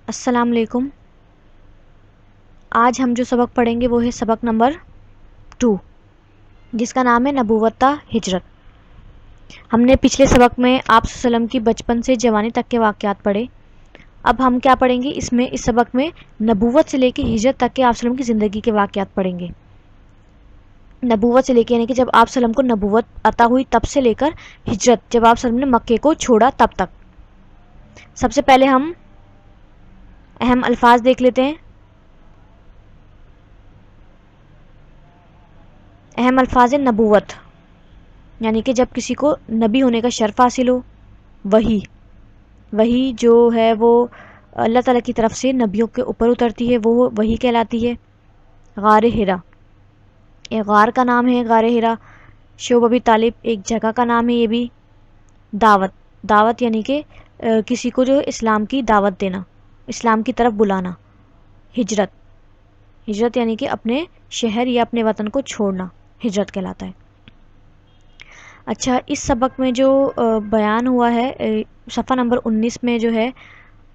السلام علیکم۔ آج ہم جو سبق پڑھیں گے وہ ہے سبق نمبر 2، جس کا نام ہے نبوت تا ہجرت۔ ہم نے پچھلے سبق میں آپ صلی اللہ علیہ وسلم کی بچپن سے جوانی تک کے واقعات پڑھے۔ اب ہم کیا پڑھیں گے اس سبق میں نبوت سے لے کے ہجرت تک کے آپ صلی اللہ علیہ وسلم کی زندگی کے واقعات پڑھیں گے۔ نبوت سے لے کے یعنی کہ جب آپ صلی اللہ علیہ وسلم کو نبوت عطا ہوئی تب سے لے کر ہجرت جب آپ صلی اللہ علیہ وسلم نے مکے کو چھوڑا تب تک۔ سب سے پہلے ہم اہم الفاظ دیکھ لیتے ہیں۔ اہم الفاظ نبوت یعنی کہ جب کسی کو نبی ہونے کا شرف حاصل ہو، وہی جو ہے وہ اللہ تعالیٰ کی طرف سے نبیوں کے اوپر اترتی ہے، وہ وہی کہلاتی ہے۔ غار ہرا ایک غار کا نام ہے، غار ہرا۔ شعب ابی طالب ایک جگہ کا نام ہے۔ یہ بھی دعوت یعنی کہ کسی کو جو اسلام کی دعوت دینا، اسلام کی طرف بلانا۔ ہجرت یعنی کہ اپنے شہر یا اپنے وطن کو چھوڑنا ہجرت کہلاتا ہے۔ اچھا، اس سبق میں جو بیان ہوا ہے صفحہ نمبر 19 میں جو ہے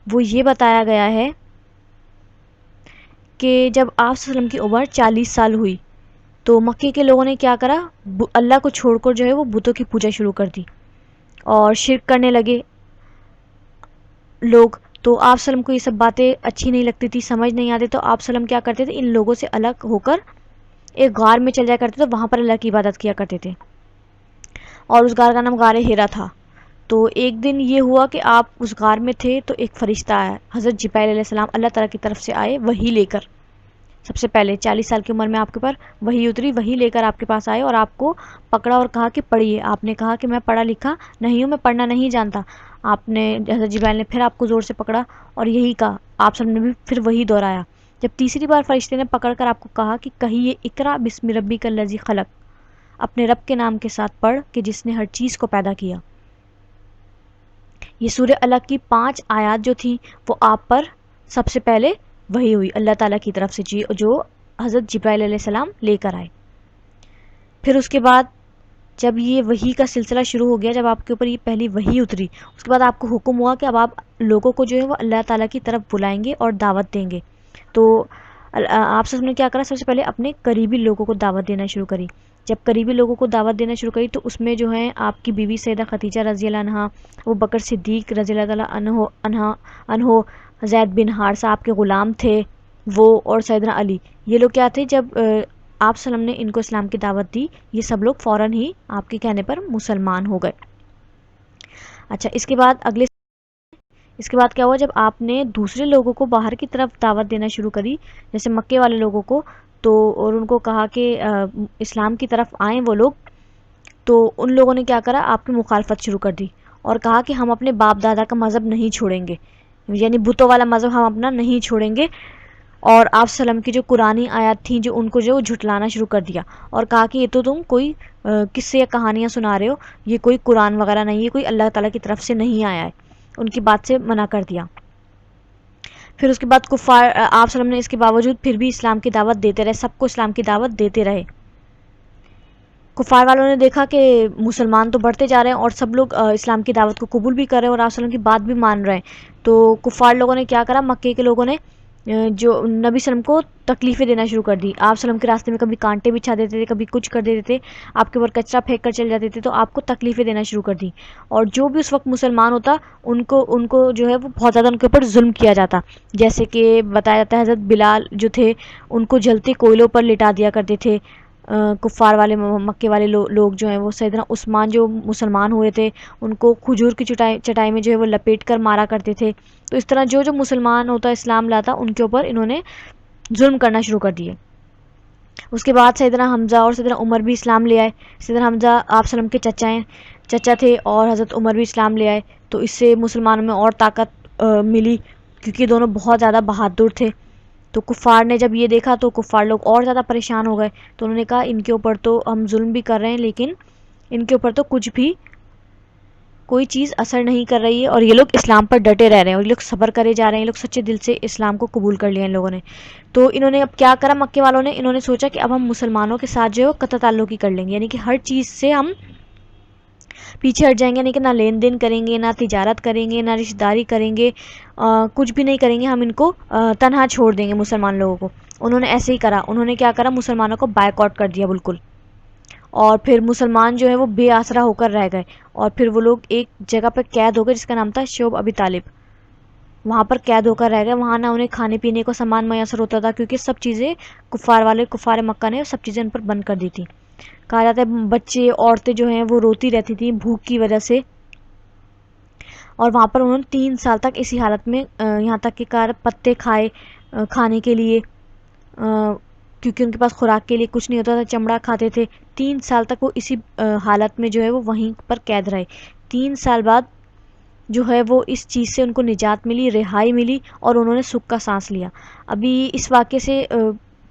وہ یہ بتایا گیا ہے کہ جب آپ صلی اللہ علیہ وسلم کی عمر 40 سال ہوئی تو مکے کے لوگوں نے کیا کرا، اللہ کو چھوڑ کر جو ہے وہ بتوں کی پوجا شروع کر دی اور شرک کرنے لگے لوگ۔ تو آپ صلی اللہ علیہ وسلم کو یہ سب باتیں اچھی نہیں لگتی تھی، سمجھ نہیں آتی، تو آپ صلی اللہ علیہ وسلم کیا کرتے تھے، ان لوگوں سے الگ ہو کر ایک غار میں چل جایا کرتے تھے، وہاں پر اللہ کی عبادت کیا کرتے تھے، اور اس غار کا نام غار ہرا تھا۔ تو ایک دن یہ ہوا کہ آپ اس غار میں تھے تو ایک فرشتہ آیا، حضرت جبرائیل علیہ السلام اللہ تعالیٰ کی طرف سے آئے وحی لے کر۔ سب سے پہلے 40 سال کی عمر میں آپ کے پر وحی اتری، وحی لے کر آپ کے پاس آئے اور آپ کو پکڑا اور کہا کہ پڑھیے۔ آپ نے کہا کہ میں پڑھا لکھا نہیں ہوں، میں پڑھنا نہیں جانتا۔ آپ نے حضرت جبرائیل نے پھر آپ کو زور سے پکڑا اور یہی کہا، آپ سب نے بھی پھر وہی دہرایا۔ جب تیسری بار فرشتے نے پکڑ کر آپ کو کہا کہ کہیے اقرا بسم ربک الذی خلق، اپنے رب کے نام کے ساتھ پڑھ کہ جس نے ہر چیز کو پیدا کیا۔ یہ سورہ الگ کی 5 آیات جو تھیں وہ آپ پر سب سے پہلے وحی ہوئی اللہ تعالیٰ کی طرف سے، جو حضرت جبرائیل علیہ السلام لے کر آئے۔ پھر اس کے بعد جب یہ وحی کا سلسلہ شروع ہو گیا، جب آپ کے اوپر یہ پہلی وحی اتری، اس کے بعد آپ کو حکم ہوا کہ اب آپ لوگوں کو جو ہے وہ اللہ تعالیٰ کی طرف بلائیں گے اور دعوت دیں گے۔ تو آپ سب نے کیا کرا، سب سے پہلے اپنے قریبی لوگوں کو دعوت دینا شروع کری۔ جب قریبی لوگوں کو دعوت دینا شروع کری تو اس میں جو ہیں آپ کی بیوی سیدہ خدیجہ رضی اللہ عنہا، ابو بکر صدیق رضی اللہ تعالیٰ عنہ، زید بن حارثہ آپ کے غلام تھے وہ، اور سیدنا علی، یہ لوگ کیا تھے، جب آپ صلی اللہ علیہ وسلم نے ان کو اسلام کی دعوت دی، یہ سب لوگ فوراً ہی آپ کے کہنے پر مسلمان ہو گئے۔ اچھا، اس کے بعد کیا ہوا، جب آپ نے دوسرے لوگوں کو باہر کی طرف دعوت دینا شروع کری، جیسے مکے والے لوگوں کو، تو اور ان کو کہا کہ اسلام کی طرف آئیں وہ لوگ، تو ان لوگوں نے کیا کرا، آپ کی مخالفت شروع کر دی اور کہا کہ ہم اپنے باپ دادا کا مذہب نہیں چھوڑیں گے، یعنی بتوں والا مذہب ہم اپنا نہیں چھوڑیں گے۔ اور آپ صلی اللہ علیہ وسلم کی جو قرآنی آیات تھیں جو ان کو جو جھٹلانا شروع کر دیا اور کہا کہ یہ تو تم کوئی قصے یا کہانیاں سنا رہے ہو، یہ کوئی قرآن وغیرہ نہیں ہے، کوئی اللہ تعالیٰ کی طرف سے نہیں آیا ہے، ان کی بات سے منع کر دیا۔ پھر اس کے بعد کفار، آپ صلی اللہ علیہ وسلم نے اس کے باوجود پھر بھی اسلام کی دعوت دیتے رہے، سب کو اسلام کی دعوت دیتے رہے۔ کفار والوں نے دیکھا کہ مسلمان تو بڑھتے جا رہے ہیں اور سب لوگ اسلام کی دعوت کو قبول بھی کر رہے ہیں اور آپ صلی اللہ علیہ وسلم کی بات بھی مان رہے ہیں، تو کفار لوگوں نے کیا کرا، مکے کے لوگوں نے جو نبی صلی اللہ علیہ وسلم کو تکلیفیں دینا شروع کر دی۔ آپ صلی اللہ علیہ وسلم کے راستے میں کبھی کانٹے بچھا دیتے تھے، کبھی کچھ کر دیتے تھے، آپ کے اوپر کچرا پھینک کر چل جاتے تھے، تو آپ کو تکلیفیں دینا شروع کر دی، اور جو بھی اس وقت مسلمان ہوتا ان کو جو ہے وہ بہت زیادہ ان کے اوپر ظلم کیا جاتا، جیسے کہ بتایا جاتا ہے حضرت بلال جو تھے ان کو جلتے کوئلوں پر لٹا دیا کرتے تھے کفار والے مکے والے لوگ جو ہیں وہ۔ سیدنا عثمان جو مسلمان ہوئے تھے ان کو کھجور کی چٹائی میں جو ہے وہ لپیٹ کر مارا کرتے تھے۔ تو اس طرح جو مسلمان ہوتا اسلام لاتا ان کے اوپر انہوں نے ظلم کرنا شروع کر دیے۔ اس کے بعد سیدنا حمزہ اور سیدنا عمر بھی اسلام لے آئے۔ سیدنا حمزہ آپ صلی اللہ علیہ وسلم کے چچا تھے اور حضرت عمر بھی اسلام لے آئے، تو اس سے مسلمانوں میں اور طاقت ملی کیونکہ دونوں بہت زیادہ بہادر تھے۔ تو کفار نے جب یہ دیکھا تو کفار لوگ اور زیادہ پریشان ہو گئے، تو انہوں نے کہا ان کے اوپر تو ہم ظلم بھی کر رہے ہیں لیکن ان کے اوپر تو کچھ بھی کوئی چیز اثر نہیں کر رہی ہے اور یہ لوگ اسلام پر ڈٹے رہ رہے ہیں اور یہ لوگ صبر کرے جا رہے ہیں، یہ لوگ سچے دل سے اسلام کو قبول کر لیا ان لوگوں نے۔ تو انہوں نے اب کیا کرا، مکے والوں نے انہوں نے سوچا کہ اب ہم مسلمانوں کے ساتھ جو ہے قطع تعلق ہی کر لیں گے، یعنی کہ ہر چیز سے ہم پیچھے ہٹ جائیں گے، نہیں کہ نہ لین دین کریں گے، نہ تجارت کریں گے، نہ رشتہ داری کریں گے، کچھ بھی نہیں کریں گے، ہم ان کو تنہا چھوڑ دیں گے مسلمان لوگوں کو۔ انہوں نے ایسے ہی کرا، انہوں نے کیا کرا، مسلمانوں کو بائیکاٹ کر دیا بالکل، اور پھر مسلمان جو ہے وہ بے آسرا ہو کر رہ گئے، اور پھر وہ لوگ ایک جگہ پہ قید ہو گئے جس کا نام تھا شعب ابی طالب، وہاں پر قید ہو کر رہ گئے۔ وہاں نہ انہیں کھانے پینے کو سامان میسر ہوتا تھا، کیونکہ سب چیزیں کفار مکہ نے سب چیزیں ان پر بند کر دی تھی۔ کہا جاتا ہے بچے عورتیں جو ہیں وہ روتی رہتی تھیں بھوک کی وجہ سے، اور وہاں پر انہوں نے 3 سال تک اسی حالت میں، یہاں تک کہ پتے کھائے کھانے کے لیے، کیونکہ ان کے پاس خوراک کے لیے کچھ نہیں ہوتا تھا، چمڑا کھاتے تھے۔ 3 سال تک وہ اسی حالت میں جو ہے وہ وہیں پر قید رہے۔ 3 سال بعد جو ہے وہ اس چیز سے ان کو نجات ملی، رہائی ملی، اور انہوں نے سکھ کا سانس لیا۔ ابھی اس واقعے سے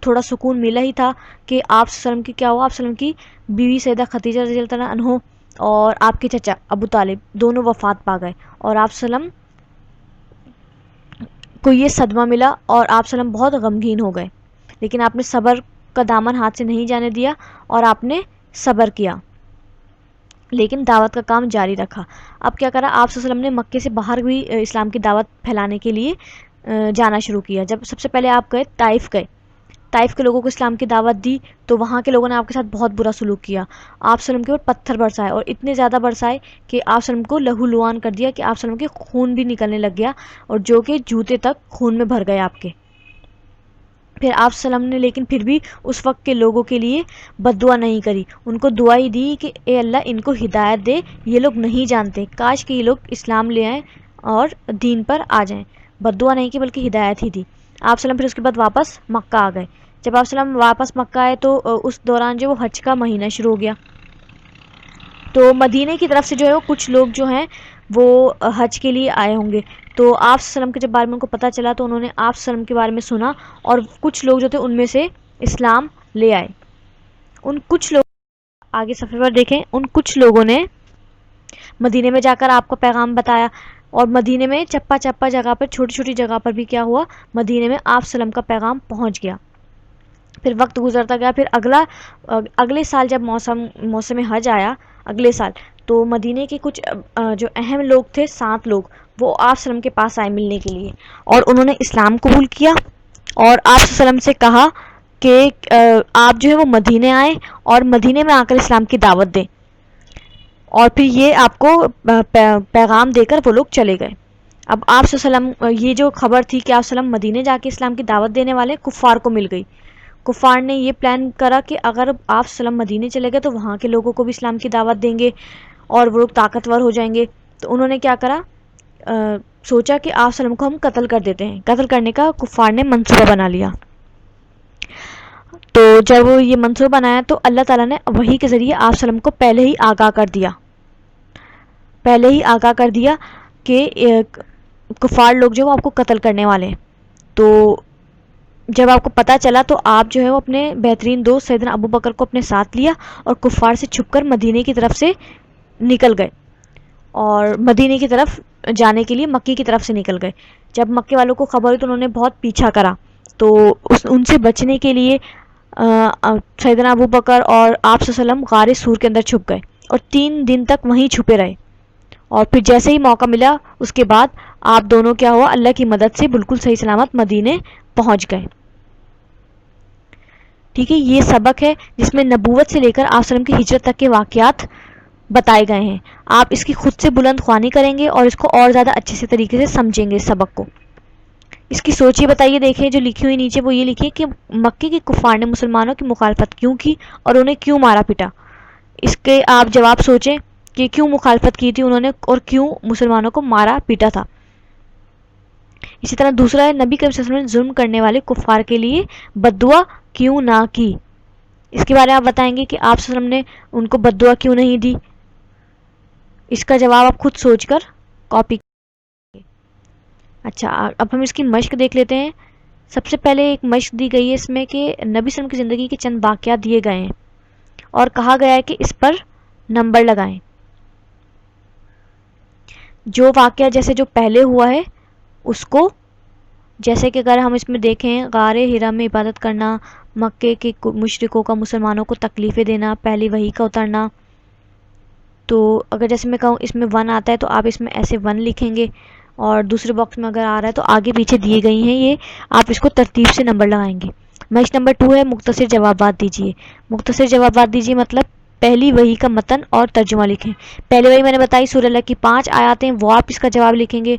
تھوڑا سکون ملا ہی تھا کہ آپ صلی اللہ علیہ وسلم کی کیا ہوا، آپ صلی اللہ علیہ وسلم کی بیوی سیدہ خدیجہ رضی اللہ تعالیٰ عنہ اور آپ کے چچا ابو طالب دونوں وفات پا گئے، اور آپ صلی اللہ علیہ وسلم کو یہ صدمہ ملا، اور آپ صلی اللہ علیہ وسلم بہت غمگین ہو گئے، لیکن آپ نے صبر کا دامن ہاتھ سے نہیں جانے دیا، اور آپ نے صبر کیا، لیکن دعوت کا کام جاری رکھا۔ اب کیا کرا، آپ صلی اللہ علیہ وسلم نے مکے سے باہر بھی اسلام کی دعوت پھیلانے کے لیے جانا شروع کیا۔ جب سب سے پہلے آپ گئے طائف طائف کے لوگوں کو اسلام کی دعوت دی، تو وہاں کے لوگوں نے آپ کے ساتھ بہت برا سلوک کیا، آپ صلی اللہ علیہ وسلم کے اوپر پتھر برسائے، اور اتنے زیادہ برسائے کہ آپ صلی اللہ علیہ وسلم کو لہو لعان کر دیا، کہ آپ صلی اللہ علیہ وسلم کے خون بھی نکلنے لگ گیا، اور جو کہ جوتے تک خون میں بھر گئے آپ کے۔ پھر آپ صلی اللہ علیہ وسلم نے لیکن پھر بھی اس وقت کے لوگوں کے لیے بد دعا نہیں کری، ان کو دعائی دی کہ اے اللہ ان کو ہدایت دے، یہ لوگ نہیں جانتے، کاش کہ یہ لوگ اسلام لے آئیں اور دین پر آ جائیں۔ بد دعا نہیں کی بلکہ ہدایت ہی دی۔ آپ صلی اللہ علیہ وسلم پھر اس کے بعد واپس مکہ آ گئے۔ جب آپ صلی اللہ علیہ وسلم واپس مکہ آئے تو اس دوران جو وہ حج کا مہینہ شروع ہو گیا، تو مدینہ کی طرف سے جو ہے وہ کچھ لوگ جو ہیں وہ حج کے لیے آئے ہوں گے، تو آپ صلی اللہ علیہ وسلم کے جب بارے میں ان کو پتہ چلا تو انہوں نے آپ صلی اللہ علیہ وسلم کے بارے میں سنا، اور کچھ لوگ جو تھے ان میں سے اسلام لے آئے۔ ان کچھ لوگ آگے صفحے پر دیکھیں، ان کچھ لوگوں نے مدینے میں جا کر آپ کو پیغام بتایا، اور مدینے میں چپا چپا جگہ پر، چھوٹی چھوٹی جگہ پر بھی کیا ہوا، مدینے میں آپ صلی اللہ علیہ وسلم کا پیغام پہنچ گیا۔ پھر وقت گزرتا گیا، پھر اگلے سال جب موسم حج آیا اگلے سال، تو مدینے کے کچھ جو اہم لوگ تھے، 7 لوگ، وہ آپ صلی اللہ علیہ وسلم کے پاس آئے ملنے کے لیے، اور انہوں نے اسلام قبول کیا، اور آپ صلی اللہ علیہ وسلم سے کہا کہ آپ جو ہے وہ مدینے آئیں اور مدینے میں آ کر اسلام کی دعوت دیں، اور پھر یہ آپ کو پیغام دے کر وہ لوگ چلے گئے۔ اب آپ صلی اللہ علیہ وسلم، یہ جو خبر تھی کہ آپ صلی اللہ علیہ وسلم مدینے جا کے اسلام کی دعوت دینے والے، کفار کو مل گئی۔ کفار نے یہ پلان کرا کہ اگر آپ صلی اللہ علیہ وسلم مدینے چلے گئے تو وہاں کے لوگوں کو بھی اسلام کی دعوت دیں گے، اور وہ لوگ طاقتور ہو جائیں گے۔ تو انہوں نے کیا کرا، سوچا کہ آپ صلی اللہ علیہ وسلم کو ہم قتل کر دیتے ہیں۔ قتل کرنے کا کفار نے منصوبہ بنا لیا۔ تو جب یہ منصوبہ بنایا تو اللہ تعالیٰ نے وحی کے ذریعے آپ صلی اللہ علیہ وسلم کو پہلے ہی آگاہ کر دیا کہ کفار لوگ جو وہ آپ کو قتل کرنے والے ہیں۔ تو جب آپ کو پتہ چلا تو آپ جو ہے وہ اپنے بہترین دوست سیدنا ابو بکر کو اپنے ساتھ لیا، اور کفار سے چھپ کر مدینے کی طرف سے نکل گئے، اور مدینے کی طرف جانے کے لیے مکی کی طرف سے نکل گئے۔ جب مکے والوں کو خبر ہوئی تو انہوں نے بہت پیچھا کرا، تو ان سے بچنے کے لیے سیدنا ابو بکر اور آپ صلی اللہ علیہ وسلم غار سور کے اندر چھپ گئے، اور 3 دن تک وہیں چھپے رہے، اور پھر جیسے ہی موقع ملا اس کے بعد آپ دونوں کیا ہوا، اللہ کی مدد سے بالکل صحیح سلامت مدینے پہنچ گئے۔ ٹھیک ہے، یہ سبق ہے جس میں نبوت سے لے کر آپ صلی اللہ علیہ وسلم کی ہجرت تک کے واقعات بتائے گئے ہیں۔ آپ اس کی خود سے بلند خوانی کریں گے اور اس کو اور زیادہ اچھے سے طریقے سے سمجھیں گے اس سبق کو۔ اس کی سوچیے، بتائیے، دیکھیں جو لکھی ہوئی نیچے وہ یہ لکھیے کہ مکے کے کفار نے مسلمانوں کی مخالفت کیوں کی اور انہیں کیوں مارا پیٹا۔ اس کے آپ جواب سوچیں کہ کیوں مخالفت کی تھی انہوں نے، اور کیوں مسلمانوں کو مارا پیٹا تھا۔ اسی طرح دوسرا ہے، نبی کریم صلی اللہ علیہ وسلم نے ظلم کرنے والے کفار کے لیے بد دعا کیوں نہ کی۔ اس کے بارے میں آپ بتائیں گے کہ آپ صلی اللہ علیہ وسلم نے ان کو بد دعا کیوں نہیں دی۔ اس کا جواب آپ خود سوچ کر کاپی کریں گے۔ اچھا، اب ہم اس کی مشق دیکھ لیتے ہیں۔ سب سے پہلے ایک مشق دی گئی ہے اس میں کہ نبی صلی اللہ علیہ وسلم کی زندگی کے چند واقعات دیے گئے ہیں، اور کہا گیا ہے کہ اس پر نمبر لگائیں۔ جو واقعہ جیسے جو پہلے ہوا ہے اس کو، جیسے کہ اگر ہم اس میں دیکھیں، غار ہرا میں عبادت کرنا، مکے کے مشرکوں کا مسلمانوں کو تکلیفیں دینا، پہلی وحی کا اترنا، تو اگر جیسے میں کہوں اس میں 1 آتا ہے تو آپ اس میں ایسے 1 لکھیں گے، اور دوسرے باکس میں اگر آ رہا ہے تو آگے پیچھے دیے گئی ہیں یہ، آپ اس کو ترتیب سے نمبر لگائیں گے۔ مشق نمبر 2 ہے مختصر جوابات دیجیے۔ مختصر جوابات دیجیے مطلب پہلی وحی کا متن اور ترجمہ لکھیں۔ پہلی وحی میں نے بتائی سورہ اللہ کی 5 آیاتیں، وہ آپ اس کا جواب لکھیں گے۔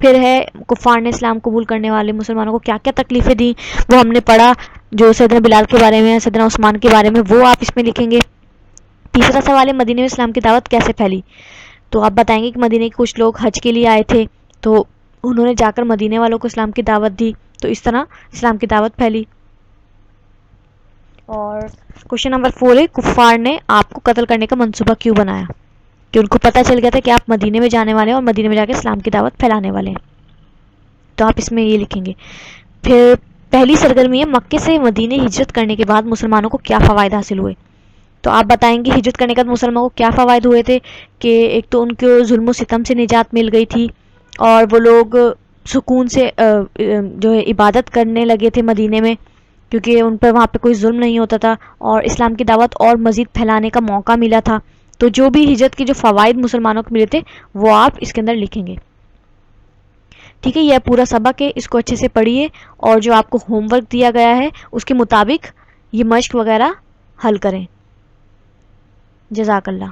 پھر ہے کفار نے اسلام قبول کرنے والے مسلمانوں کو کیا کیا تکلیفیں دیں، وہ ہم نے پڑھا، جو سیدنا بلال کے بارے میں، سیدنا عثمان کے بارے میں، وہ آپ اس میں لکھیں گے۔ تیسرا سوال ہے مدینے میں اسلام کی دعوت کیسے پھیلی، تو آپ بتائیں گے کہ مدینے کے کچھ لوگ حج کے لیے آئے تھے، تو انہوں نے جا کر مدینے والوں کو اسلام کی دعوت دی، تو اس طرح اسلام کی دعوت پھیلی۔ اور کوشچن نمبر 4 ہے کفار نے آپ کو قتل کرنے کا منصوبہ کیوں بنایا، کہ ان کو پتہ چل گیا تھا کہ آپ مدینے میں جانے والے ہیں اور مدینے میں جا کے اسلام کی دعوت پھیلانے والے ہیں، تو آپ اس میں یہ لکھیں گے۔ پھر پہلی سرگرمی ہے مکے سے مدینے ہجرت کرنے کے بعد مسلمانوں کو کیا فوائد حاصل ہوئے، تو آپ بتائیں گے ہجرت کرنے کے بعد مسلمانوں کو کیا فوائد ہوئے تھے، کہ ایک تو ان کو ظلم و ستم سے نجات مل گئی تھی، اور وہ لوگ سکون سے جو ہے عبادت کرنے لگے تھے مدینے میں، کیونکہ ان پر وہاں پہ کوئی ظلم نہیں ہوتا تھا، اور اسلام کی دعوت اور مزید پھیلانے کا موقع ملا تھا۔ تو جو بھی ہجرت کی جو فوائد مسلمانوں کو ملے تھے وہ آپ اس کے اندر لکھیں گے۔ ٹھیک ہے، یہ پورا سبق ہے، اس کو اچھے سے پڑھیے، اور جو آپ کو ہوم ورک دیا گیا ہے اس کے مطابق یہ مشق وغیرہ حل کریں۔ جزاک اللہ۔